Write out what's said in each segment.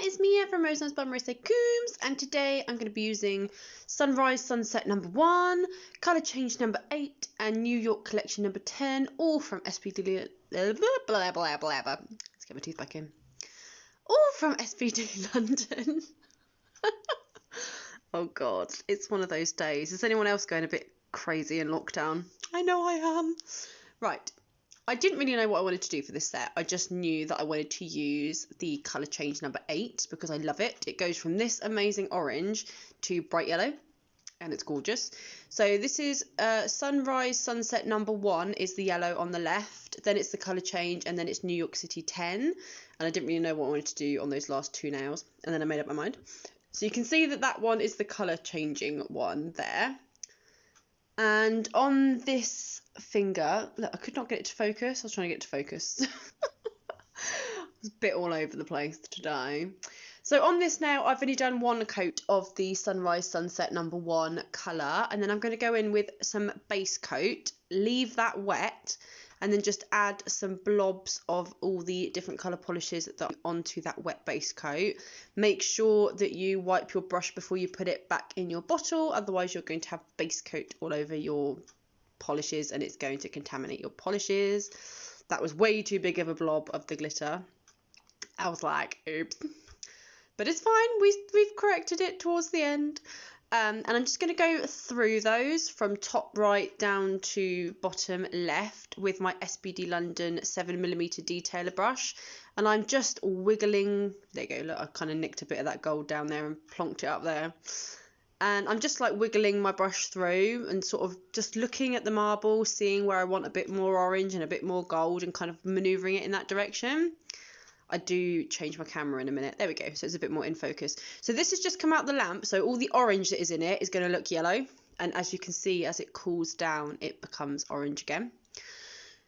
it's Mia from Rose Knows by Marissa Coombs, and today I'm going to be using Sunrise Sunset number 1, Colour Change number 8, and New York Collection number 10, all from SPD blah blah blah blah. Let's get my teeth back in. All from SPD London. Oh god, it's one of those days. Is anyone else going a bit crazy in lockdown? I know I am. Right. I didn't really know what I wanted to do for this set. I just knew that I wanted to use the Colour Change number 8 because I love it. It goes from this amazing orange to bright yellow, and it's gorgeous. So this is Sunrise Sunset number 1 is the yellow on the left, then it's the Colour Change, and then it's New York City 10. And I didn't really know what I wanted to do on those last 2 nails, and then I made up my mind. So you can see that that one is the colour changing one there. And on this finger, look, I could not get it to focus. I was trying to get it to focus. I was a bit all over the place today. So on this nail, I've only done 1 coat of the Sunrise Sunset number 1 colour. And then I'm going to go in with some base coat, leave that wet, and then just add some blobs of all the different colour polishes that are onto that wet base coat. Make sure that you wipe your brush before you put it back in your bottle, otherwise you're going to have base coat all over your polishes and it's going to contaminate your polishes. That was way too big of a blob of the glitter. I was like, oops. But it's fine, we've corrected it towards the end. And I'm just going to go through those from top right down to bottom left with my SPD London 7mm detailer brush. And I'm just wiggling, there you go, look, I kind of nicked a bit of that gold down there and plonked it up there. And I'm just like wiggling my brush through and sort of just looking at the marble, seeing where I want a bit more orange and a bit more gold and kind of manoeuvring it in that direction. I do change my camera in a minute. There we go. So it's a bit more in focus. So this has just come out the lamp. So all the orange that is in it is going to look yellow. And as you can see, as it cools down, it becomes orange again.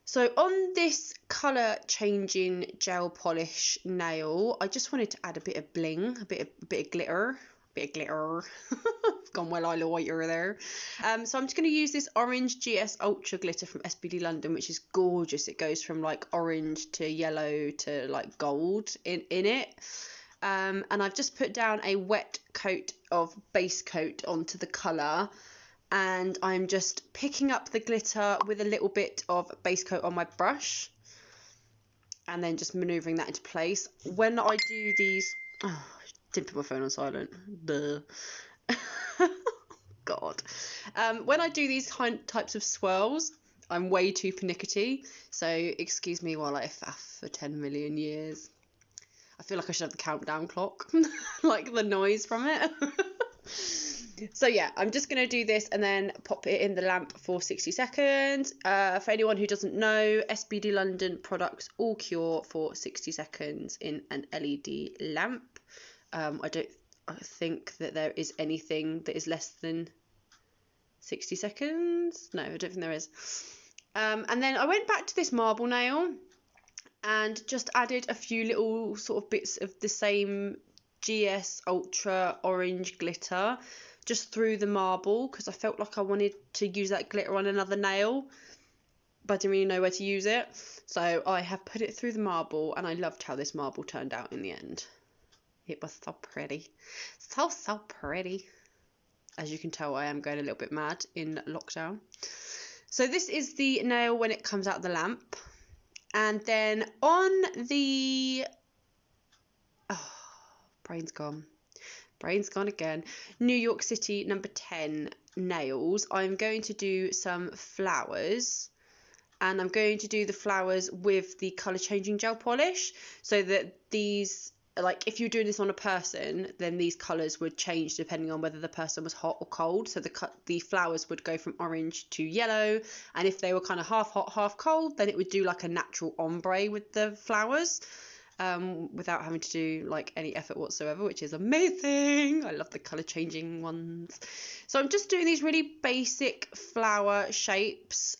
So on this colour changing gel polish nail, I just wanted to add a bit of bling, a bit of glitter. Gone well highlighter there. So I'm just going to use this orange GS Ultra glitter from SPD London, which is gorgeous. It goes from like orange to yellow to like gold in it. And I've just put down a wet coat of base coat onto the colour. And I'm just picking up the glitter with a little bit of base coat on my brush. And then just manoeuvring that into place. When I do these... Oh, didn't put my phone on silent. Duh. God. When I do these types of swirls, I'm way too pernickety. So excuse me while I faff for 10 million years. I feel like I should have the countdown clock. Like the noise from it. So yeah, I'm just going to do this and then pop it in the lamp for 60 seconds. For anyone who doesn't know, SPD London products all cure for 60 seconds in an LED lamp. I don't think that there is anything that is less than 60 seconds. No, I don't think there is. And then I went back to this marble nail and just added a few little sort of bits of the same GS Ultra orange glitter just through the marble because I felt like I wanted to use that glitter on another nail, but I didn't really know where to use it. So I have put it through the marble and I loved how this marble turned out in the end. It was so pretty. So pretty. As you can tell, I am going a little bit mad in lockdown. So this is the nail when it comes out of the lamp. And then on the... Oh, brain's gone. Brain's gone again. New York City number 10 nails. I'm going to do some flowers. And I'm going to do the flowers with the colour changing gel polish. So that these... Like if you're doing this on a person, then these colours would change depending on whether the person was hot or cold. So the flowers would go from orange to yellow, and if they were kind of half hot, half cold, then it would do like a natural ombre with the flowers, without having to do like any effort whatsoever, which is amazing. I love the colour changing ones. So I'm just doing these really basic flower shapes.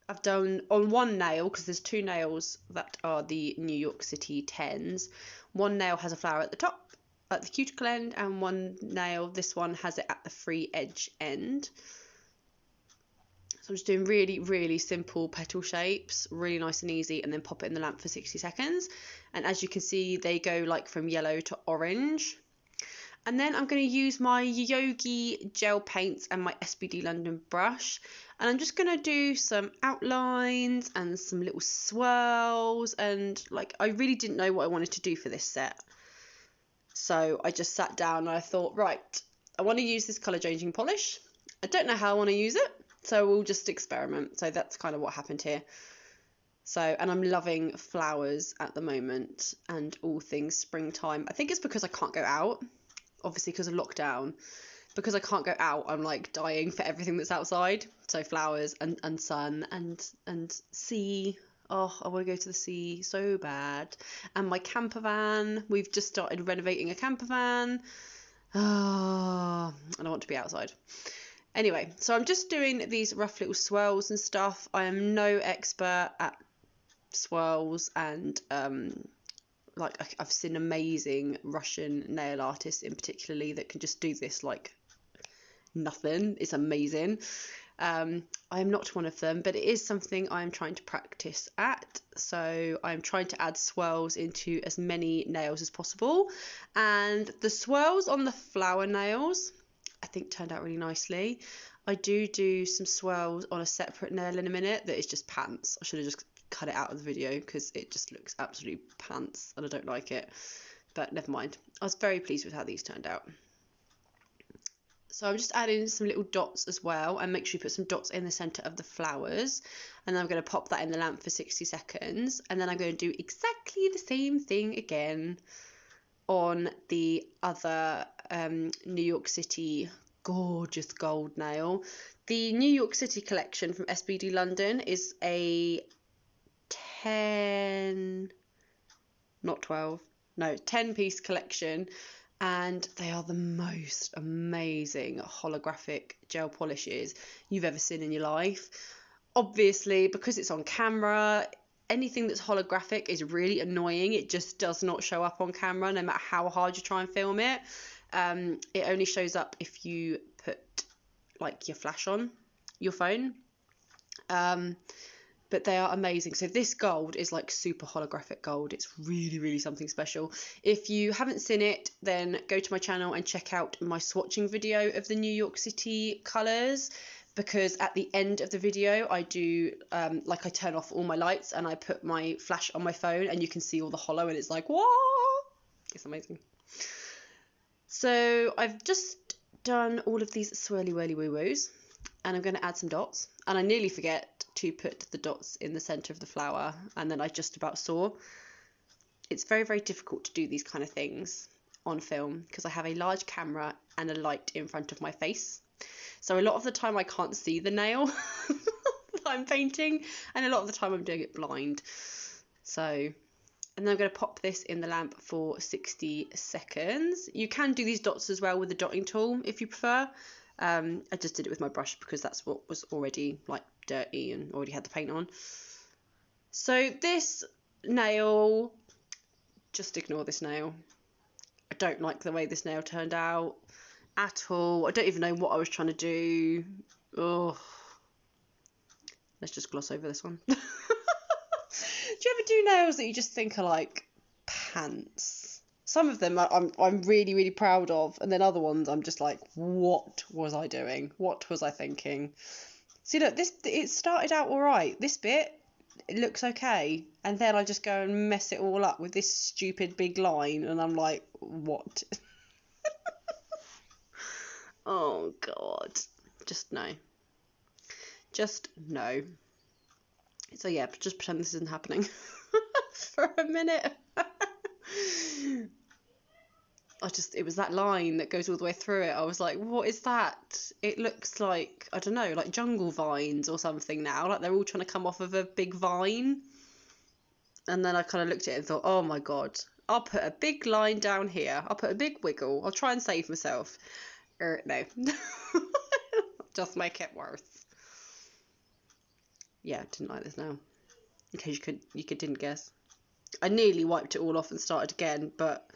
I've done on one nail, because there's 2 nails that are the New York City 10s. One nail has a flower at the top, at the cuticle end, and one nail, this one, has it at the free edge end. So I'm just doing really, really simple petal shapes, really nice and easy, and then pop it in the lamp for 60 seconds. And as you can see, they go like from yellow to orange. And then I'm going to use my Yogi gel paints and my SBD London brush. And I'm just going to do some outlines and some little swirls. And like, I really didn't know what I wanted to do for this set. So I just sat down and I thought, right, I want to use this colour changing polish. I don't know how I want to use it, so we'll just experiment. So that's kind of what happened here. So, and I'm loving flowers at the moment and all things springtime. I think it's because I can't go out, obviously because of lockdown. Because I can't go out, I'm like dying for everything that's outside. So flowers and sun and sea. Oh, I want to go to the sea so bad. And my camper van. We've just started renovating a camper van. Oh, and I want to be outside. Anyway, so I'm just doing these rough little swirls and stuff. I am no expert at swirls, and like I've seen amazing Russian nail artists in particularly that can just do this like nothing. It's amazing. I am not one of them, but it is something I'm trying to practice at. So I'm trying to add swirls into as many nails as possible. And the swirls on the flower nails, I think turned out really nicely. I do some swirls on a separate nail in a minute that is just pants. I should have just cut it out of the video because it just looks absolutely pants and I don't like it. But never mind. I was very pleased with how these turned out. So I'm just adding some little dots as well, and make sure you put some dots in the centre of the flowers. And then I'm going to pop that in the lamp for 60 seconds. And then I'm going to do exactly the same thing again on the other New York City gorgeous gold nail. The New York City collection from SBD London is a 10 piece collection. And they are the most amazing holographic gel polishes you've ever seen in your life. Obviously, because it's on camera, anything that's holographic is really annoying. It just does not show up on camera, no matter how hard you try and film it. It only shows up if you put like your flash on your phone. But they are amazing. So this gold is like super holographic gold. It's really, really something special. If you haven't seen it, then go to my channel and check out my swatching video of the New York City colours, because at the end of the video I do like I turn off all my lights and I put my flash on my phone and you can see all the hollow and it's like, whoa, it's amazing. So I've just done all of these swirly whirly woo woos and I'm going to add some dots, and I nearly forget to put the dots in the centre of the flower, and then I just about saw. It's very, very difficult to do these kind of things on film because I have a large camera and a light in front of my face. So a lot of the time I can't see the nail that I'm painting, and a lot of the time I'm doing it blind. So, and then I'm going to pop this in the lamp for 60 seconds. You can do these dots as well with the dotting tool if you prefer. I just did it with my brush because that's what was already like dirty and already had the paint on. So this nail, just ignore this nail. I don't like the way this nail turned out at all. I don't even know what I was trying to do. Oh, let's just gloss over this one. Do you ever do nails that you just think are like pants? Some of them I'm really, really proud of, and then other ones I'm just like, what was I doing? What was I thinking? See, look, it started out all right. This bit, it looks okay, and then I just go and mess it all up with this stupid big line, and I'm like, what? Oh God, just no. Just no. So yeah, just pretend this isn't happening for a minute. It was that line that goes all the way through it. I was like, what is that? It looks like, I don't know, like jungle vines or something now. Like they're all trying to come off of a big vine. And then I kind of looked at it and thought, oh my God, I'll put a big line down here. I'll put a big wiggle. I'll try and save myself. No. Just make it worse. Yeah, didn't like this now. In case you didn't guess. I nearly wiped it all off and started again, but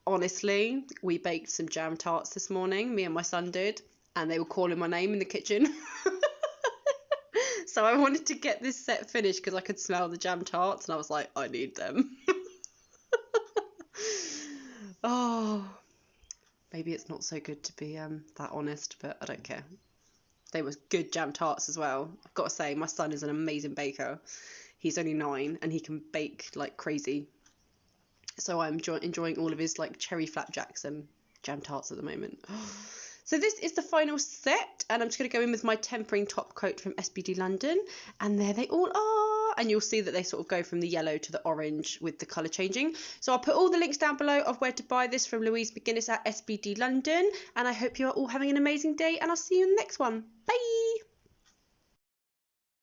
honestly, we baked some jam tarts this morning, me and my son did, and they were calling my name in the kitchen. So I wanted to get this set finished because I could smell the jam tarts and I was like, I need them. Oh, maybe it's not so good to be that honest, but I don't care. They were good jam tarts as well. I've got to say, my son is an amazing baker. He's only 9 and he can bake like crazy. So I'm enjoying all of his like cherry flapjacks and jam tarts at the moment. So this is the final set, and I'm just going to go in with my tempering top coat from SBD London, and there they all are. And you'll see that they sort of go from the yellow to the orange with the colour changing. So I'll put all the links down below of where to buy this from Louise McGuinness at SBD London, and I hope you are all having an amazing day, and I'll see you in the next one. Bye!